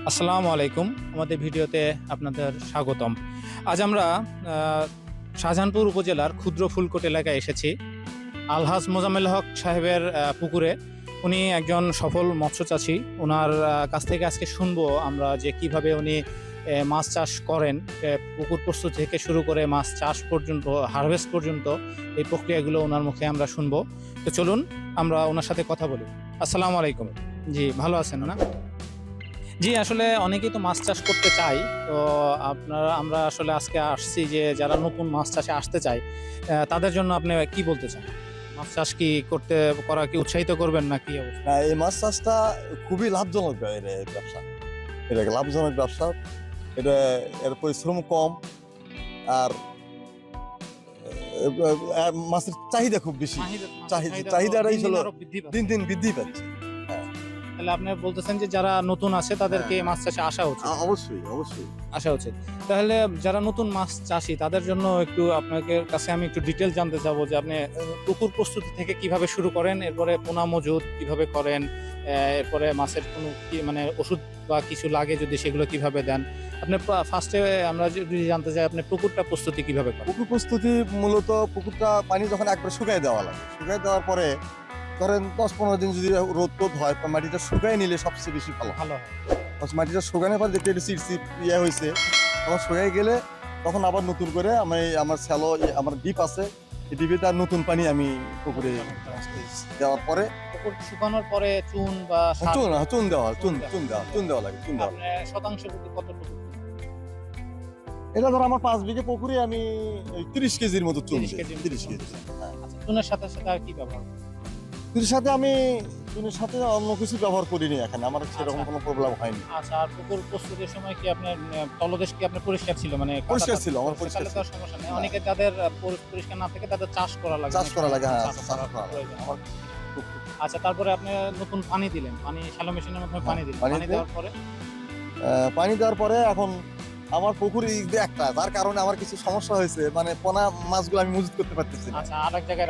আসসালামু আলাইকুম। আমাদের ভিডিওতে আপনাদের স্বাগতম। আজ আমরা শাহজাহানপুর উপজেলার ক্ষুদ্র ফুলকোট এলাকায় এসেছি। আলহাজ মোজাম্মেল হক সাহেবের পুকুরে। উনি একজন সফল মৎস্য চাষী। ওনার কাছ থেকে আজকে শুনবো আমরা যে কিভাবে উনি মাছ চাষ করেন, পুকুর প্রস্তুত থেকে শুরু করে মাছ চাষ পর্যন্ত, হারভেস্ট পর্যন্ত এই প্রক্রিয়াগুলো ওনার মুখে আমরা শুনবো। তো চলুন আমরা ওনার সাথে কথা বলি। আসসালামু আলাইকুম। জি, ভালো আছেন না? জি, আসলে অনেকেই তো মাছ চাষ করতে চায়। তো আমরা আসলে আজকে আসছি যে যারা নতুন মাছ চাষে আসতে চায় তাদের জন্য আপনি কি বলতে চান? মাছ চাষ করা কি উৎসাহিত করবেন না কি অবস্থা? না, এই মাছ চাষটা খুবই লাভজনক ব্যবসা। এটা লাভজনক ব্যবসা। এর পরিশ্রম কম, আর মাছের চাহিদা খুব বেশি। চাহিদাটাই হলো দিন দিন বৃদ্ধি পাচ্ছে। তাহলে আপনি বলতেছেন যে যারা নতুন আছে তাদেরকে মাছ চাষে আসা উচিত। অবশ্যই অবশ্যই আসা উচিত। তাহলে যারা নতুন মাছ চাষী তাদের জন্য একটু আপনাদের কাছে আমি একটু ডিটেল জানতে চাবো যে আপনি পুকুর প্রস্তুতি থেকে কিভাবে শুরু করেন, এরপরে পোনা মজুত কিভাবে করেন, এরপরে মাছের কোনো কি মানে ওষুধ বা কিছু লাগে যদি সেগুলো কিভাবে দেন। আপনি ফার্স্টে আমরা যদি জানতে চাই আপনি পুকুরটা প্রস্তুতি কিভাবে করেন? পুকুর প্রস্তুতি মূলত পুকুরটা পানি যখন একবার শুকায় দেওয়া লাগে, শুকায় দেওয়ার পরে ধরেন 10-15 দিন যদি রোদ টোদ হয়, মাটিটা শুকায় নিলে সবচেয়ে বেশি ভালো হয়। মাটিটা শুকানোর পর দেখতে একটু চিটচিট হয়েছে, তখন শুকায় গেলে তখন আবার নতুন করে আমি আমার স্যালো আমার ডিপ আছে, এই ডিপে তার নতুন পানি আমি পুকুরে দেওয়ার পরে পুকুর শুকানোর পরে চুন বা চুন দেওয়া লাগে। শতাংশ প্রতি কতটুকু? এটা ধর আমার 5 বিঘে পুকুরে আমি 30 কেজির মতো চুন 30 কেজি। আচ্ছা, চুনের সাথে সাথে আর কি ব্যবহার? চুনের সাথে অন্য কিছু ব্যবহার করিনি, এখানে আমার সেরকম কোনো প্রবলেম হয়নি। আচ্ছা, আর পুকুর প্রস্তুতির সময় কি আপনার তলদেশ কি আপনার পরিষ্কার ছিল? মানে পরিষ্কার ছিল, আমার পরিষ্কার ছিল। সমস্যা নেই। অনেকে যাদের পরিষ্কার না থাকে তাদের চাষ করা লাগে। আচ্ছা, তারপরে আপনি নতুন পানি দিলেন, শ্যালো মেশিনের মাধ্যমে পানি দিলেন। পানি দেওয়ার পরে এখন আমার পুকুরে একটা, যার কারণে আমার কিছু সমস্যা হয়েছে, মানে পোনা মাছগুলো আমি মজুত করতে পারতেছি না। আচ্ছা, আরেক জায়গায়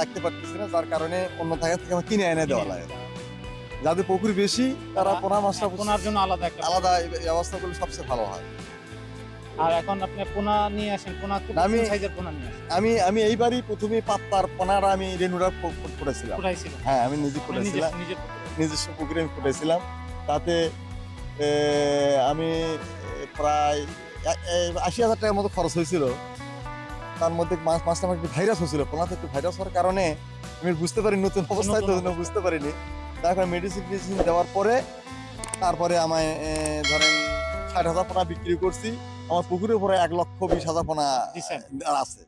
রাখতে পারতেছি না, যার কারণে অন্য জায়গা থেকে আমার কিনে এনে দেওয়া লাগে। যাদের পুকুর বেশি তারা পোনা মাছটা পোনার জন্য আলাদা ব্যবস্থা করলে সবচেয়ে ভালো হয়। আর এখন আপনি পোনা নিয়ে আসেন, পোনা কোন সাইজের পোনা নিয়ে আসেন? আমি এইবারই প্রথমে পাত্তার পোনার আমি রেনুরা ফুটাইছিলাম। হ্যাঁ, আমি নিজে ফুটাইছিলাম, নিজস্ব পুকুরে আমি ফুটাইছিলাম। তাতে আমি প্রায় 80,000 টাকার মতো খরচ হয়েছিল। তার মধ্যে মাছটা আমার একটু ভাইরাস হয়েছিল, পোনাতে একটু ভাইরাস হওয়ার কারণে আমি বুঝতে পারিনি, নতুন অবস্থায় তো বুঝতে পারিনি। তারপরে মেডিসিন দেওয়ার পরে তারপরে আমায় ধরেন 60,000 পোনা বিক্রি করছি। আমার পুকুরের উপরে 1,20,000 পোনা আছে।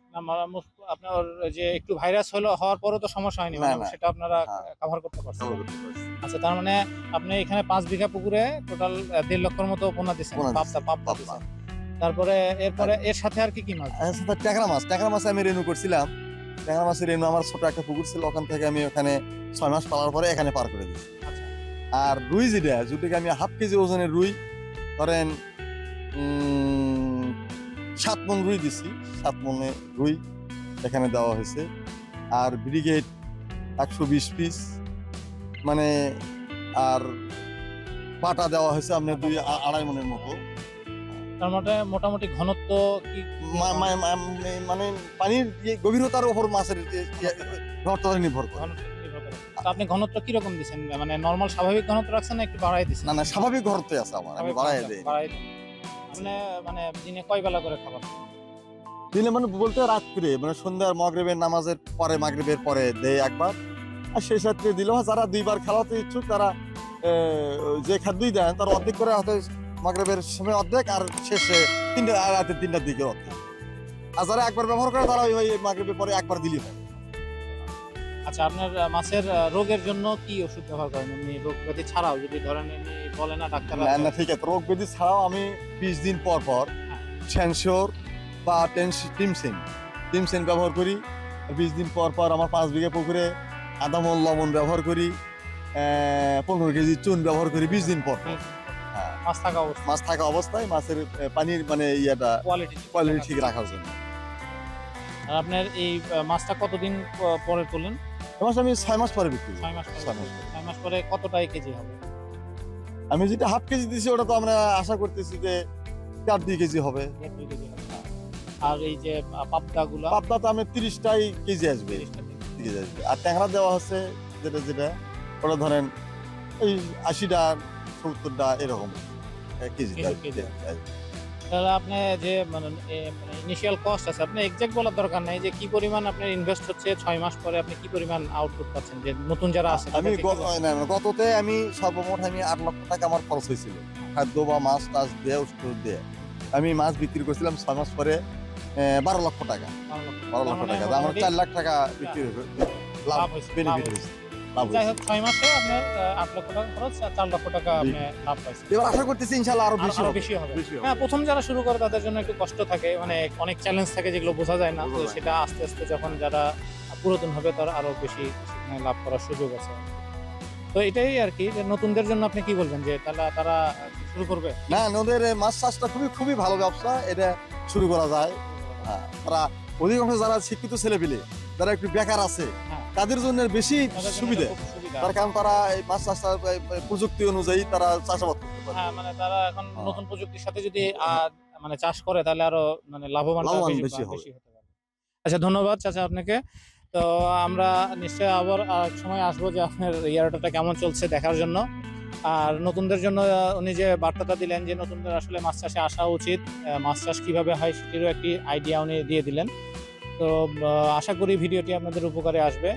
আপনার যে একটু ভাইরাস হওয়ার পরে তো সমস্যা হয়নি, সেটা আপনারা কভার করতে পারছেন। আচ্ছা, তার মানে আপনি এখানে 5 বিঘা পুকুরে টোটাল 1.5 লক্ষের মতো পোনা দিচ্ছেন, পাবদা দিচ্ছেন। তারপরে এরপরে এর সাথে আর কি মাছ? ট্যাংরা মাছ আমি রেনু করছিলাম। ট্যাংরা মাছের রেনু আমার ছোট একটা পুকুর ছিল, ওখান থেকে আমি ওখানে 6 মাস পালার পরে এখানে পার করে দিচ্ছি। আর রুই যেটাকে আমি 1/2 কেজি ওজনের রুই, ধরেন 7 মণ রুই দিছি, 7 মণে রুই এখানে দেওয়া হয়েছে। আর ব্রিগেড 120 পিস, মানে আর বাটা দেওয়া হয়েছে আপনার 2-2.5 মণের মতো। তার মানে মোটামুটি ঘনত্ব কি মানে পানির গভীরতার উপর মাছের ঘনত্ব নির্ভর করে। আপনি ঘনত্ব কিরকম দিচ্ছেন? মানে নরমাল স্বাভাবিক ঘনত্ব রাখছেন না একটু বাড়াই দিচ্ছেন? না, স্বাভাবিক ঘনত্বই আছে আমার, আমি বাড়াই দেই। মানে দিনে কয় বেলা করে খাবার? দিনে মানে বলতে রাত্রে, মানে সন্ধ্যার মাগরিবের নামাজের পরে, মাগরিবের পরে দেয় একবার। আর সেই সাথে দিলেও যারা 2বার খেলাতে ইচ্ছুক তারা যে খাদ্যই দেন তার অর্ধেক করে, হয়তো মাগরিবের সময় অর্ধেক, আর শেষে রাতে 3টার দিকে অর্ধেক। আর যারা একবার ব্যবহার করে তারা ওই মাগরিবের পরে একবার দিলেই হয়। আচ্ছা, আপনার মাছের রোগের জন্য কি ওষুধ ব্যবহার করেন? এমনি রোগ ব্যাধি ছাড়াও যদি ধরেন এমনি বলে না ডাক্তার? না, ঠিক আছে, রোগ ব্যাধি ছাড়াও আমি 20 দিন পর সেনশোর বা টিমসেন ব্যবহার করি। 20 দিন পর আমার 5 বিঘা পুকুরে আধা মণ লবণ ব্যবহার করি, 15 কেজি চুন ব্যবহার করি 20 দিন পর। মাছ থাকা অবস্থায় মাছের পানির মানে কোয়ালিটি ঠিক রাখার জন্য। আর আপনার এই মাছটা কতদিন পরে তোলেন? মাছ আমি 6 মাস পরে বিক্রি করি। 6 মাস পরে কতটাই কেজি হবে? আমি যেটা হাফ কেজি দিছি ওটা তো আমরা আশা করতেছি যে 4-2 কেজি হবে। আর এই যে পাবদাগুলো, পাবদা তো আমি 30টাই কেজি আসবে, 30 আসবে। আর ট্যাংরা দেওয়া হচ্ছে যেটা যেটা ওটা ধরেন এই 80টা 70টা এরকম কেজি আসবে। তাহলে আপনি যে মানে ইনিশিয়াল কস্ট আছে, আপনি এক্সাক্ট বলার দরকার নাই যে কি পরিমাণ আপনার ইনভেস্ট হচ্ছে 6 মাস পরে আপনি কি পরিমাণ আউটপুট পাচ্ছেন, যে নতুন যারা আছে আমি গততে আমি সর্বমোট 8 লক্ষ টাকা আমার খরচ হয়েছিল, খাদ্য বা মাছ টাছ দিয়ে ওষুধ দিয়ে। আমি মাছ বিক্রি করছিলাম 6 মাস পরে 12 লক্ষ টাকা, 12 লক্ষ টাকা। আমার 4 লাখ টাকা বিক্রি লাভ বেনিফিট হয়েছে। যাই হোক 6 মাসে আপনার 8 লক্ষ টাকা খরচ আর 4 লক্ষ টাকা আপনি লাভ পাইছেন। এবার আশা করতেছি ইনশাআল্লাহ আরো বেশি হবে। হ্যাঁ, প্রথম যারা শুরু করে তাদের জন্য একটু কষ্ট থাকে, মানে অনেক চ্যালেঞ্জ থাকে যেগুলো বোঝা যায় না, তো সেটা আস্তে আস্তে যখন যারা পুরাতন হবে তারা আরো বেশি সেখানে লাভ করার সুযোগ আছে। তো এটাই আর কি, যে নতুনদের জন্য আপনি কি বলবেন, যে তারা শুরু করবে? না, নদীর মাছ চাষটা খুবই ভালো ব্যবসা, এটা শুরু করা যায়। হ্যাঁ, তারা অধিকাংশ যারা শিক্ষিত ছেলেপিলে যারা একটু বেকার আছে তাদের জন্য বেশি সুবিধা, তার কারণ তারা এই মাছ চাষটা প্রযুক্তি অনুযায়ী তারা চাষাবাদ করতে পারে। হ্যাঁ, মানে তারা এখন নতুন প্রযুক্তির সাথে যদি মানে চাষ করে তাহলে আরো মানে লাভবান বেশি হতে পারে। আচ্ছা, ধন্যবাদ চাচা আপনাকে। তো আমরা নিশ্চয়ই আবার এক সময় আসবো যে আপনার ইয়ারটা কেমন চলছে দেখার জন্য। আর নতুনদের জন্য উনি যে বার্তাটা দিলেন যে নতুনদের আসলে মাছ চাষে আসা উচিত, মাছ চাষ কিভাবে হয় সেটিরও একটি আইডিয়া উনি দিয়ে দিলেন। তো আশা করি ভিডিওটি আপনাদের উপকারে আসবে।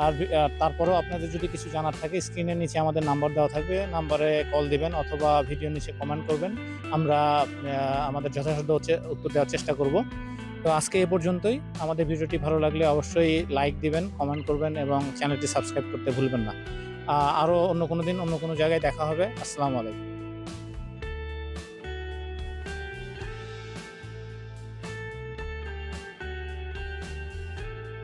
আর তারপরেও আপনাদের যদি কিছু জানার থাকে স্ক্রিনের নিচে আমাদের নাম্বার দেওয়া থাকবে, নাম্বারে কল দিবেন অথবা ভিডিওর নিচে কমেন্ট করবেন, আমরা আমাদের যথাসাধ্য উত্তর দেওয়ার চেষ্টা করব। তো আজকে এ পর্যন্তই। আমাদের ভিডিওটি ভালো লাগলে অবশ্যই লাইক দিবেন, কমেন্ট করবেন এবং চ্যানেলটি সাবস্ক্রাইব করতে ভুলবেন না। আরও অন্য কোনো দিন অন্য কোনো জায়গায় দেখা হবে। আসসালামু আলাইকুম।